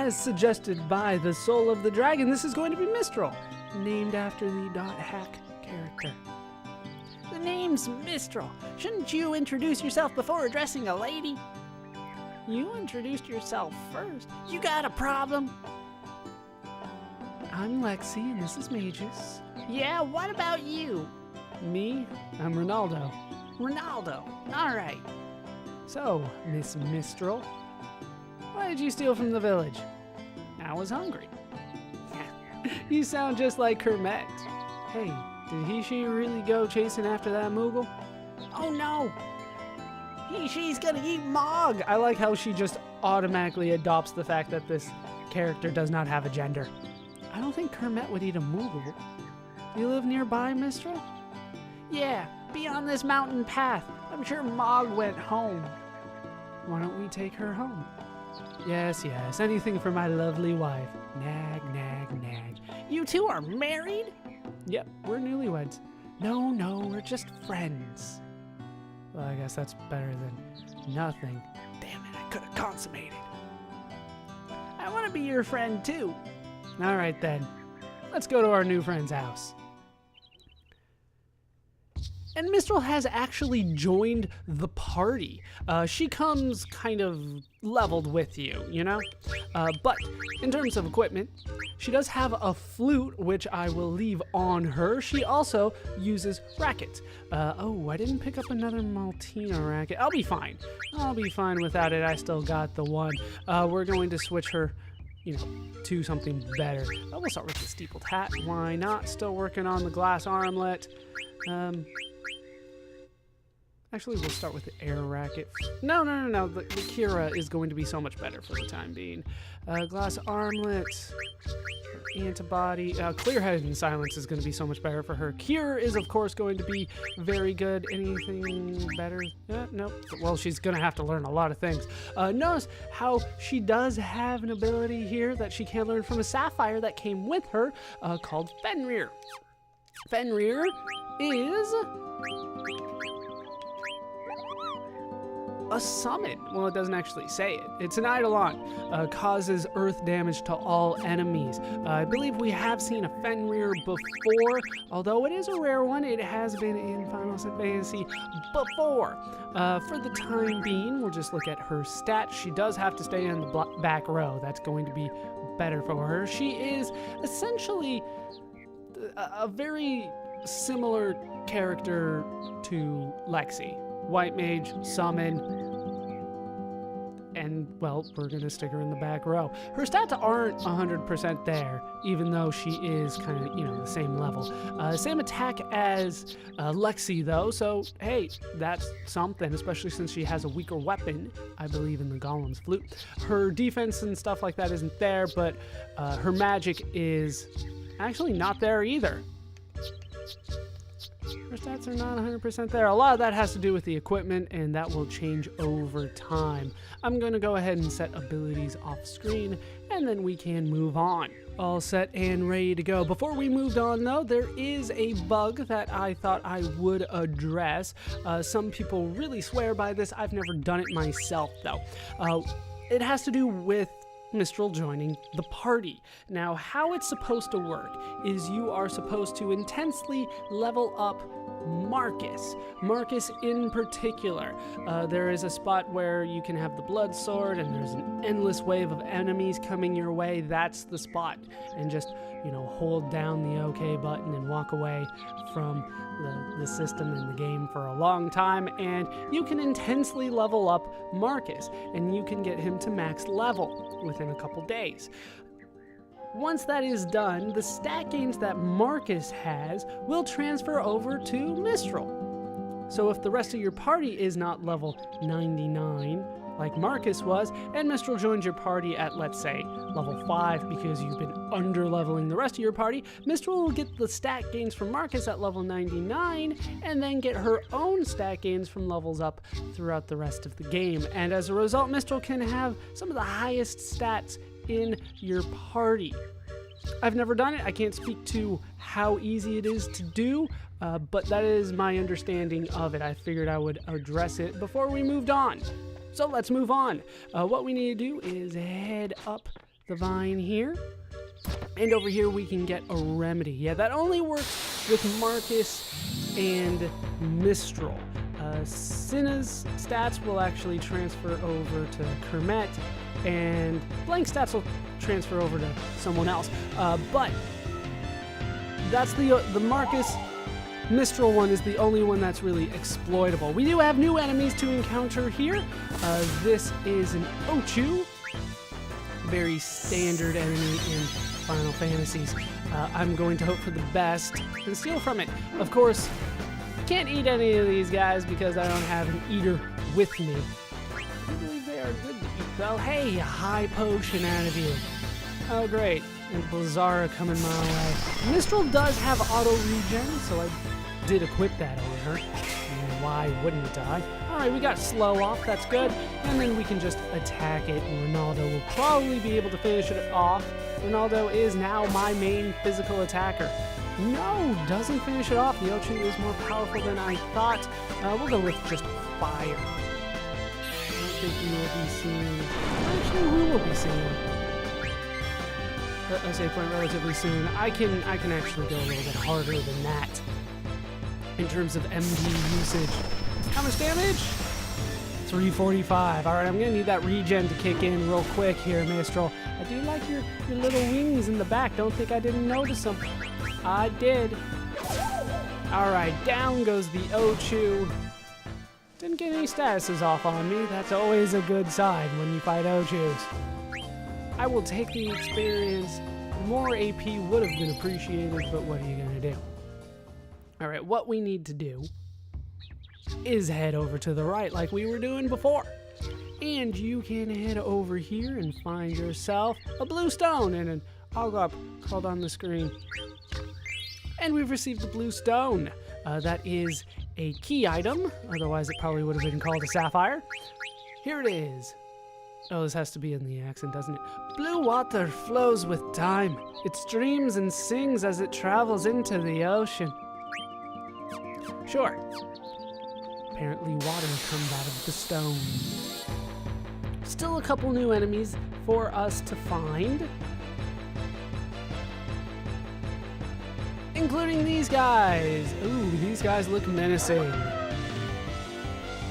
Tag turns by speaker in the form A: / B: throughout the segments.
A: as suggested by the soul of the dragon, this is going to be Mistral, named after the .hack character.
B: The name's Mistral. Shouldn't you introduce yourself before addressing a lady? You introduced yourself first. You got a problem?
A: I'm Lexi, and this is Magus.
B: Yeah, what about you?
A: Me? I'm Ronaldo.
B: Ronaldo. All right.
A: So, Miss Mistral, why did you steal from the village?
B: I was hungry.
A: You sound just like Kermette. Hey, did she really go chasing after that Moogle?
B: Oh no! She's gonna eat Mog!
A: I like how she just automatically adopts the fact that this character does not have a gender. I don't think Kermette would eat a Moogle. Do you live nearby, Mistral?
B: Yeah, be on this mountain path. I'm sure Mog went home.
A: Why don't we take her home? Yes, anything for my lovely wife. Nag, nag, nag.
B: You two are married?
A: Yep, we're newlyweds. No, we're just friends. Well, I guess that's better than nothing.
B: Damn it, I could have consummated. I want to be your friend too.
A: All right then, let's go to our new friend's house. And Mistral has actually joined the party. She comes kind of leveled with you, you know? But in terms of equipment, she does have a flute, which I will leave on her. She also uses rackets. Oh, I didn't pick up another Maltina racket. I'll be fine. I'll be fine without it. I still got the one. We're going to switch her, to something better. We'll start with the steepled hat. Why not? Still working on the glass armlet. Actually, we'll start with the air racket. No. The Kira is going to be so much better for the time being. Glass armlet, antibody, clear-headed and silence is going to be so much better for her. Cure is, of course, going to be very good. Anything better? Nope. Well, she's going to have to learn a lot of things. Notice how she does have an ability here that she can learn from a sapphire that came with her called Fenrir. Fenrir is a summon. Well, it doesn't actually say it. It's an Eidolon. Causes earth damage to all enemies. I believe we have seen a Fenrir before, although it is a rare one. It has been in Final Fantasy before. For the time being, we'll just look at her stats. She does have to stay in the back row. That's going to be better for her. She is essentially a very similar character to Lexi. White mage, summon, and, well, we're going to stick her in the back row. Her stats aren't 100% there, even though she is kind of, the same level. Same attack as Lexi, though, so, hey, that's something, especially since she has a weaker weapon, I believe, in the Golem's flute. Her defense and stuff like that isn't there, but her magic is actually not there either. Her stats are not 100% there. A lot of that has to do with the equipment, and that will change over time. I'm going to go ahead and set abilities off screen, and then we can move on. All set and ready to go. Before we moved on, though, there is a bug that I thought I would address. Some people really swear by this. I've never done it myself, though. It has to do with Mistral joining the party. Now, how it's supposed to work is you are supposed to intensely level up Marcus. Marcus in particular. There is a spot where you can have the blood sword and there's an endless wave of enemies coming your way. That's the spot. And just, hold down the OK button and walk away from the system and the game for a long time, and you can intensely level up Marcus, and you can get him to max level within a couple days. Once that is done, the stat gains that Marcus has will transfer over to Mistral. So if the rest of your party is not level 99, like Marcus was, and Mistral joins your party at, let's say, level 5 because you've been under-leveling the rest of your party, Mistral will get the stat gains from Marcus at level 99, and then get her own stat gains from levels up throughout the rest of the game. And as a result, Mistral can have some of the highest stats in your party. I've never done it. I can't speak to how easy it is to do, but that is my understanding of it. I figured I would address it before we moved on. So let's move on. What we need to do is head up the vine here. And over here we can get a remedy. Yeah, that only works with Marcus and Mistral. Cinna's stats will actually transfer over to Kermette, and blank stats will transfer over to someone else. But that's the Marcus Mistral one is the only one that's really exploitable. We do have new enemies to encounter here. This is an Ochu, very standard enemy in Final Fantasies. I'm going to hope for the best and steal from it. Of course, can't eat any of these guys because I don't have an eater with me. I believe they are good to eat though. Hey, a high potion out of you. Oh great, and Blizzara coming my way. Mistral does have auto regen, so I did equip that on her. And why wouldn't I? Alright, we got slow off, that's good. And then we can just attack it, and Ronaldo will probably be able to finish it off. Ronaldo is now my main physical attacker. No, doesn't finish it off. The Ochu is more powerful than I thought. We'll go with just fire. I don't think we will be seeing... Actually, we will be seeing a save point relatively soon. I can actually go a little bit harder than that in terms of MD usage. How much damage? 345. Alright, I'm gonna need that regen to kick in real quick here, Mistral. I do like your little wings in the back. Don't think I didn't notice them. I did. Alright, down goes the Ochu. Didn't get any statuses off on me. That's always a good sign when you fight Ochus. I will take the experience. More AP would have been appreciated, but what are you gonna do? Alright, what we need to do is head over to the right like we were doing before. And you can head over here and find yourself a blue stone and an Ogop called on the screen. And we've received the blue stone. That is a key item, otherwise it probably would have been called a sapphire. Here it is. Oh, this has to be in the accent, doesn't it? Blue water flows with time. It streams and sings as it travels into the ocean. Sure. Apparently water comes out of the stone. Still a couple new enemies for us to find. Including these guys. Ooh, these guys look menacing.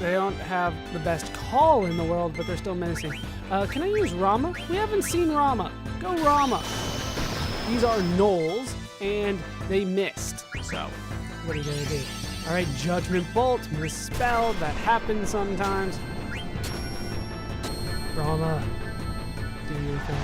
A: They don't have the best call in the world, but they're still menacing. Can I use Rama? We haven't seen Rama. Go Rama. These are gnolls, and they missed. So, what are you gonna do? Alright, Judgment Bolt, misspelled. That happens sometimes. Rama, do your thing.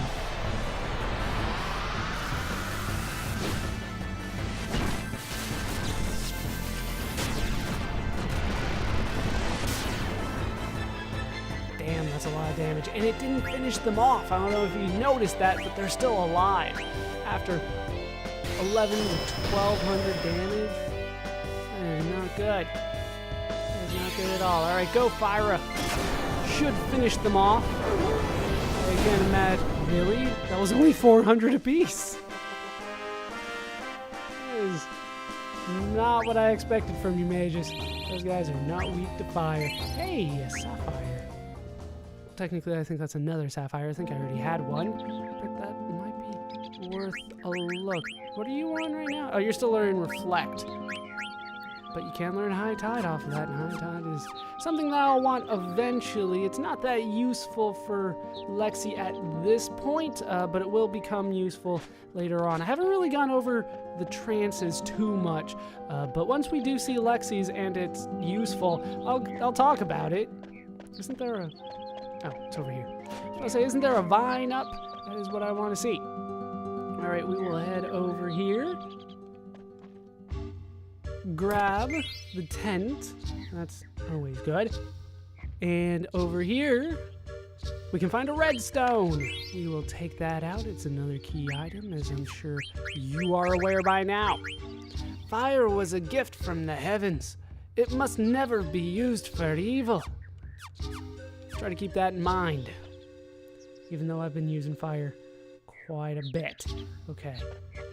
A: Damn, that's a lot of damage. And it didn't finish them off. I don't know if you noticed that, but they're still alive. After 11 to 1,200 damage. That is not good. That is not good at all. Alright, go Fyra. Should finish them off. I can't imagine. Really? That was only 400 apiece. That is not what I expected from you mages. Those guys are not weak to fire. Hey, a sapphire. Technically, I think that's another sapphire. I think I already had one, but that might be worth a look. What are you on right now? Oh, you're still learning Reflect. But you can learn High Tide off of that, and High Tide is something that I'll want eventually. It's not that useful for Lexi at this point, but it will become useful later on. I haven't really gone over the trances too much, but once we do see Lexi's and it's useful, I'll talk about it. Isn't there a... Oh, it's over here. I'll say, isn't there a vine up? That is what I want to see. All right, we will head over here. Grab the tent. That's always good. And over here, we can find a redstone. We will take that out. It's another key item, as I'm sure you are aware by now. Fire was a gift from the heavens. It must never be used for evil. Try to keep that in mind, even though I've been using fire quite a bit. Okay,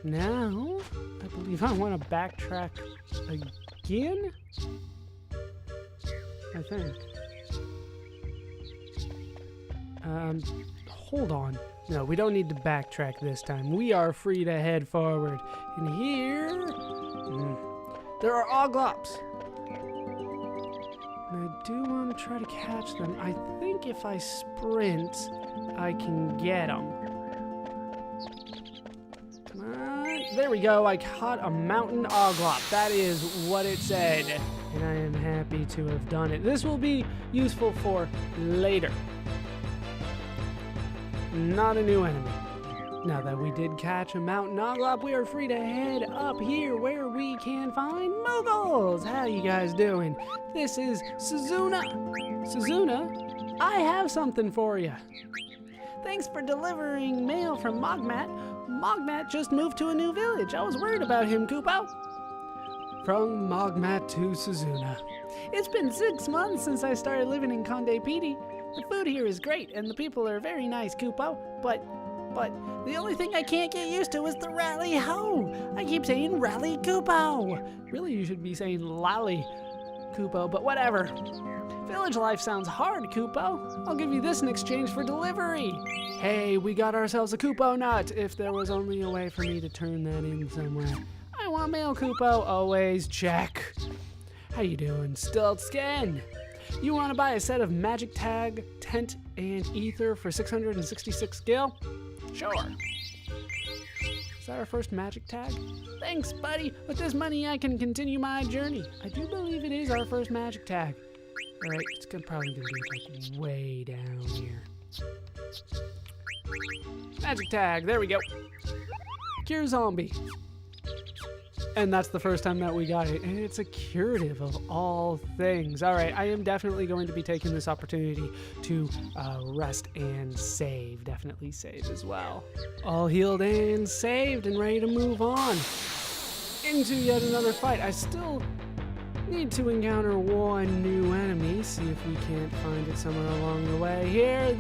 A: now I believe I want to backtrack again. I think. Hold on. No, we don't need to backtrack this time. We are free to head forward. And here, there are oglops. And I do want to try to catch them. I think if I sprint, I can get them. Come on. There we go. I caught a mountain oglop. That is what it said. And I am happy to have done it. This will be useful for later. Not a new enemy. Now that we did catch a mountain oglop, we are free to head up here where we can find Moogles. How you guys doing? This is Suzuna. Suzuna, I have something for you.
B: Thanks for delivering mail from Mogmat. Mogmat just moved to a new village. I was worried about him, Kupo.
A: From Mogmat to Suzuna.
B: It's been 6 months since I started living in Conde Pedi. The food here is great, and the people are very nice, Kupo. But the only thing I can't get used to is the rally ho. I keep saying rally Kupo.
A: Really, you should be saying lally Kupo, but whatever.
B: Village life sounds hard, Kupo.
A: I'll give you this in exchange for delivery. Hey, we got ourselves a Kupo nut. If there was only a way for me to turn that in somewhere. I want mail, Kupo. Always check. How you doing, Stealth Skin? You want to buy a set of magic tag, tent, and ether for 666 gil?
B: Sure.
A: Is that our first magic tag?
B: Thanks, buddy. With this money, I can continue my journey.
A: I do believe it is our first magic tag. All right, it's probably gonna be like way down here. Magic tag, there we go. Cure zombie. And that's the first time that we got it. And it's a curative of all things. All right, I am definitely going to be taking this opportunity to rest and save. Definitely save as well. All healed and saved and ready to move on into yet another fight. I still need to encounter one new enemy. See if we can't find it somewhere along the way here.